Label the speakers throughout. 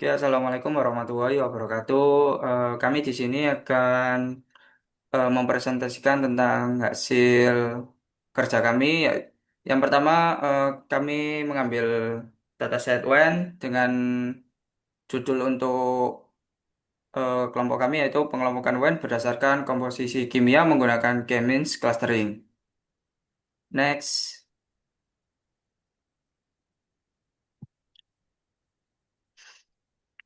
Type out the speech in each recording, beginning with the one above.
Speaker 1: Oke, Assalamualaikum warahmatullahi wabarakatuh. Kami di sini akan mempresentasikan tentang hasil kerja kami. Yang pertama, kami mengambil dataset WEN dengan judul untuk kelompok kami yaitu pengelompokan WEN berdasarkan komposisi kimia menggunakan K-means clustering. Next.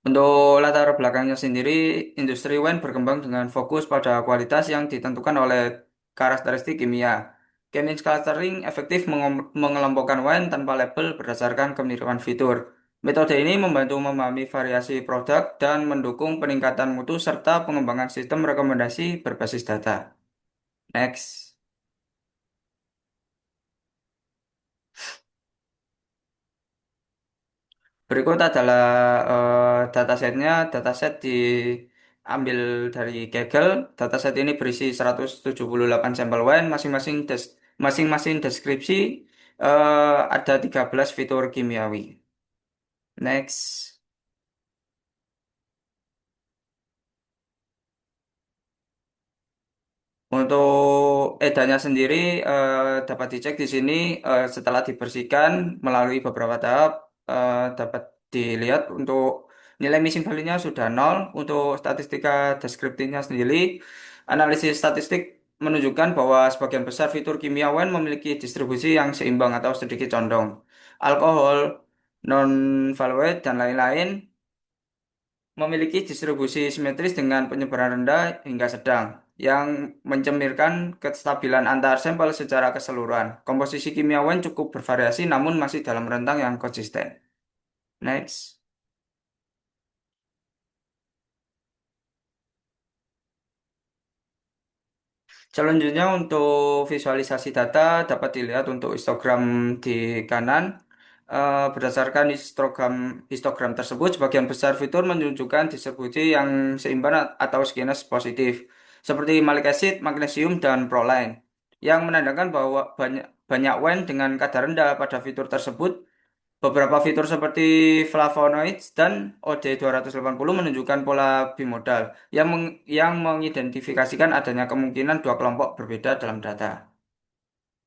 Speaker 1: Untuk latar belakangnya sendiri, industri wine berkembang dengan fokus pada kualitas yang ditentukan oleh karakteristik kimia. Chemistry clustering efektif mengelompokkan wine tanpa label berdasarkan kemiripan fitur. Metode ini membantu memahami variasi produk dan mendukung peningkatan mutu serta pengembangan sistem rekomendasi berbasis data. Next. Berikut adalah datasetnya. Dataset diambil dari Kaggle. Dataset ini berisi 178 sampel wine, masing-masing deskripsi ada 13 fitur kimiawi. Next. Untuk edanya sendiri dapat dicek di sini setelah dibersihkan melalui beberapa tahap dapat dilihat untuk nilai missing value-nya sudah nol. Untuk statistika deskriptifnya sendiri, analisis statistik menunjukkan bahwa sebagian besar fitur kimia wine memiliki distribusi yang seimbang atau sedikit condong. Alkohol, non-valuate, dan lain-lain memiliki distribusi simetris dengan penyebaran rendah hingga sedang, yang mencerminkan kestabilan antar sampel secara keseluruhan. Komposisi kimiawan cukup bervariasi namun masih dalam rentang yang konsisten. Next. Selanjutnya untuk visualisasi data dapat dilihat untuk histogram di kanan. Berdasarkan histogram tersebut, sebagian besar fitur menunjukkan distribusi yang seimbang atau skenas positif, seperti malic acid, magnesium, dan proline, yang menandakan bahwa banyak banyak wine dengan kadar rendah pada fitur tersebut. Beberapa fitur seperti flavonoids dan OD280 menunjukkan pola bimodal yang mengidentifikasikan adanya kemungkinan dua kelompok berbeda dalam data.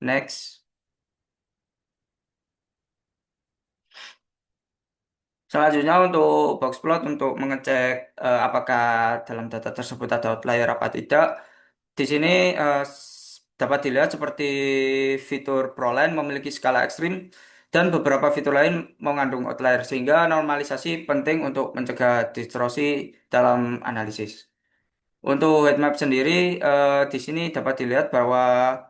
Speaker 1: Next. Selanjutnya untuk box plot untuk mengecek apakah dalam data tersebut ada outlier apa tidak. Di sini dapat dilihat seperti fitur proline memiliki skala ekstrim dan beberapa fitur lain mengandung outlier sehingga normalisasi penting untuk mencegah distorsi dalam analisis. Untuk heat map sendiri di sini dapat dilihat bahwa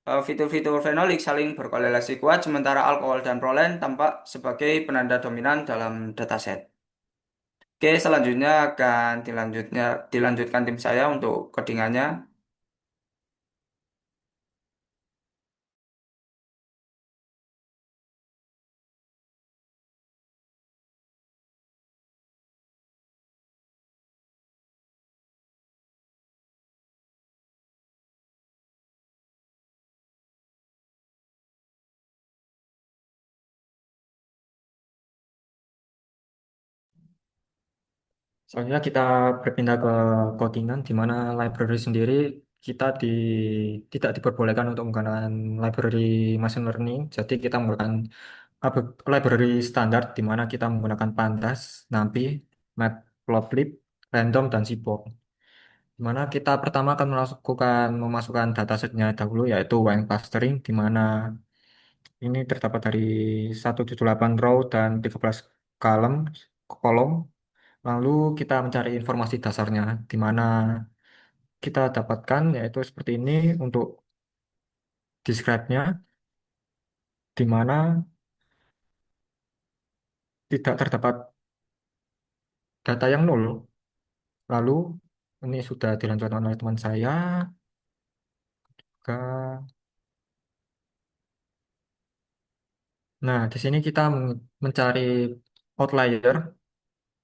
Speaker 1: fitur-fitur fenolik saling berkorelasi kuat sementara alkohol dan proline tampak sebagai penanda dominan dalam dataset. Oke, selanjutnya akan dilanjutkan tim saya untuk codingannya.
Speaker 2: Selanjutnya kita berpindah ke codingan di mana library sendiri kita tidak diperbolehkan untuk menggunakan library machine learning. Jadi kita menggunakan library standar di mana kita menggunakan Pandas, NumPy, Matplotlib, Random, dan Seaborn. Di mana kita pertama akan memasukkan datasetnya dahulu yaitu wine clustering di mana ini terdapat dari 178 row dan 13 kolom kolom. Lalu kita mencari informasi dasarnya, di mana kita dapatkan yaitu seperti ini untuk describe-nya, di mana tidak terdapat data yang nol. Lalu ini sudah dilanjutkan oleh teman saya ke. Nah, di sini kita mencari outlier.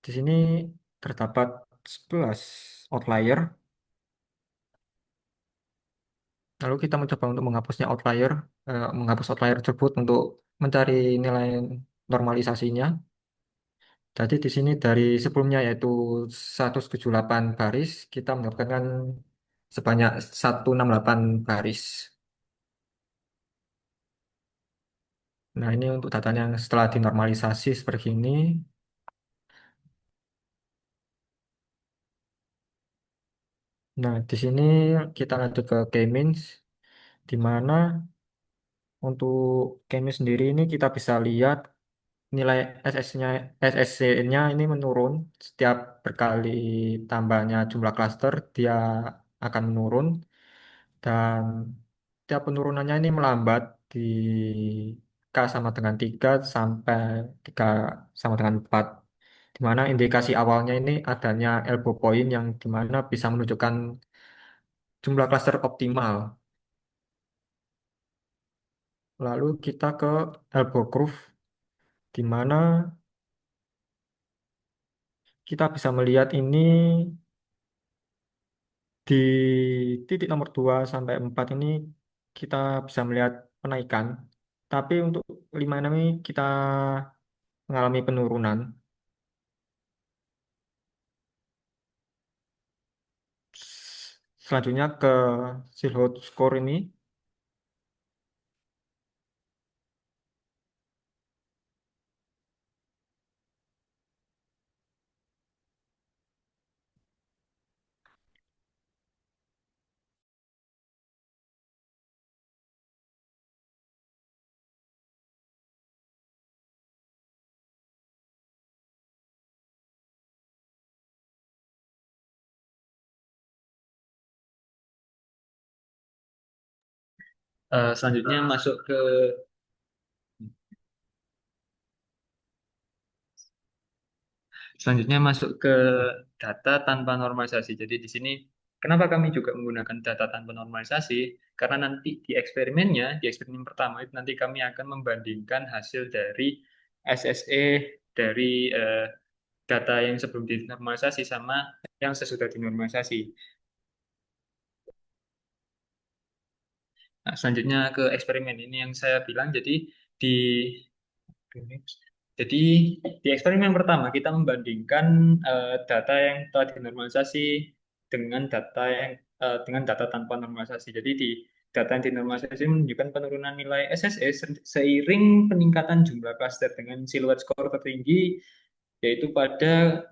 Speaker 2: Di sini terdapat 11 outlier. Lalu kita mencoba untuk menghapus outlier tersebut untuk mencari nilai normalisasinya. Jadi di sini dari sebelumnya yaitu 178 baris, kita mendapatkan sebanyak 168 baris. Nah, ini untuk datanya yang setelah dinormalisasi seperti ini. Nah, di sini kita lanjut ke K-means, di mana untuk K-means sendiri ini kita bisa lihat nilai SS-nya, SSC-nya ini menurun setiap berkali tambahnya jumlah klaster, dia akan menurun. Dan tiap penurunannya ini melambat di K sama dengan 3 sampai 3 sama dengan 4. Di mana indikasi awalnya ini adanya elbow point yang dimana bisa menunjukkan jumlah klaster optimal. Lalu kita ke elbow curve, di mana kita bisa melihat ini di titik nomor 2 sampai 4 ini kita bisa melihat penaikan. Tapi untuk 5 ini kita mengalami penurunan. Selanjutnya ke Silhouette Score ini.
Speaker 3: Selanjutnya masuk ke Selanjutnya masuk ke data tanpa normalisasi. Jadi di sini kenapa kami juga menggunakan data tanpa normalisasi? Karena nanti di eksperimen pertama itu nanti kami akan membandingkan hasil dari SSE dari data yang sebelum dinormalisasi sama yang sesudah dinormalisasi. Nah, selanjutnya ke eksperimen ini yang saya bilang. Di Jadi di eksperimen pertama kita membandingkan data yang telah dinormalisasi dengan data tanpa normalisasi. Jadi di data yang dinormalisasi menunjukkan penurunan nilai SSE seiring peningkatan jumlah klaster dengan siluet skor tertinggi yaitu pada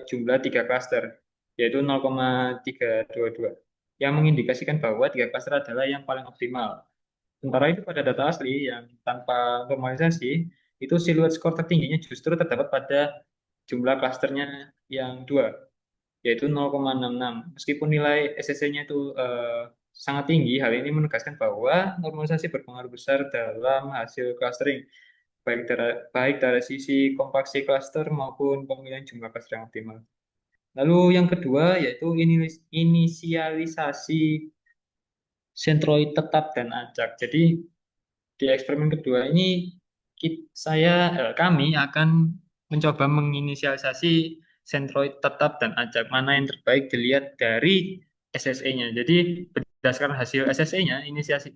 Speaker 3: jumlah 3 klaster yaitu 0,322 yang mengindikasikan bahwa 3 klaster adalah yang paling optimal. Sementara itu pada data asli yang tanpa normalisasi, itu siluet skor tertingginya justru terdapat pada jumlah klasternya yang dua, yaitu 0,66. Meskipun nilai SSC-nya itu sangat tinggi, hal ini menegaskan bahwa normalisasi berpengaruh besar dalam hasil clustering, baik dari sisi kompaksi cluster maupun pemilihan jumlah cluster yang optimal. Lalu yang kedua yaitu inisialisasi sentroid tetap dan acak. Jadi di eksperimen kedua ini kami akan mencoba menginisialisasi sentroid tetap dan acak mana yang terbaik dilihat dari SSE-nya. Jadi berdasarkan hasil SSE-nya,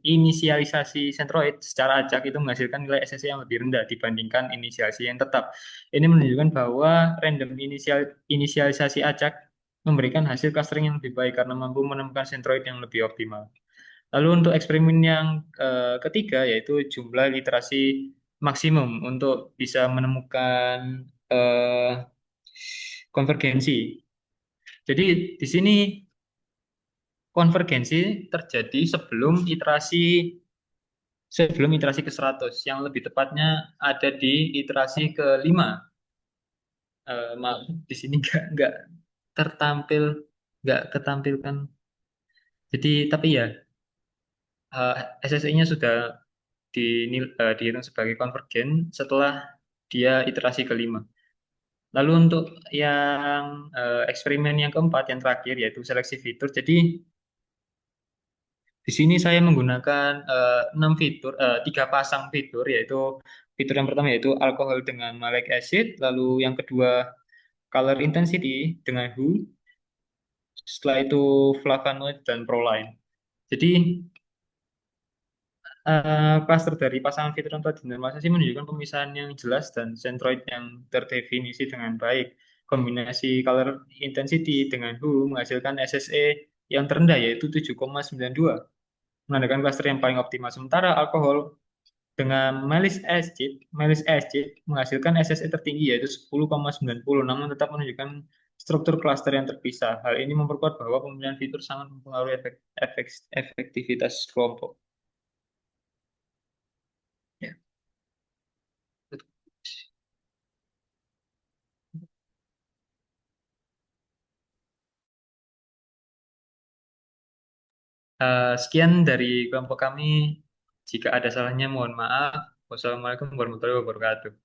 Speaker 3: inisialisasi sentroid secara acak itu menghasilkan nilai SSE yang lebih rendah dibandingkan inisialisasi yang tetap. Ini menunjukkan bahwa inisialisasi acak memberikan hasil clustering yang lebih baik karena mampu menemukan sentroid yang lebih optimal. Lalu untuk eksperimen yang ketiga yaitu jumlah literasi maksimum untuk bisa menemukan konvergensi. Jadi di sini konvergensi terjadi sebelum iterasi ke 100, yang lebih tepatnya ada di iterasi ke-5. Maaf, di sini nggak tertampil, nggak ketampilkan. Jadi tapi ya SSI-nya sudah dihitung sebagai konvergen setelah dia iterasi ke-5. Lalu untuk yang eksperimen yang keempat, yang terakhir, yaitu seleksi fitur. Jadi di sini saya menggunakan 3 pasang fitur, yaitu fitur yang pertama yaitu alkohol dengan malic acid, lalu yang kedua color intensity dengan hue, setelah itu flavonoid dan proline. Jadi Klaster dari pasangan fitur yang telah dinormalisasi menunjukkan pemisahan yang jelas dan centroid yang terdefinisi dengan baik. Kombinasi color intensity dengan hue menghasilkan SSE yang terendah yaitu 7,92, menandakan klaster yang paling optimal. Sementara alkohol dengan Melis acid menghasilkan SSE tertinggi yaitu 10,90, namun tetap menunjukkan struktur klaster yang terpisah. Hal ini memperkuat bahwa pemilihan fitur sangat mempengaruhi efektivitas kelompok. Ya. Sekian dari kelompok kami. Jika ada salahnya, mohon maaf. Wassalamualaikum warahmatullahi wabarakatuh.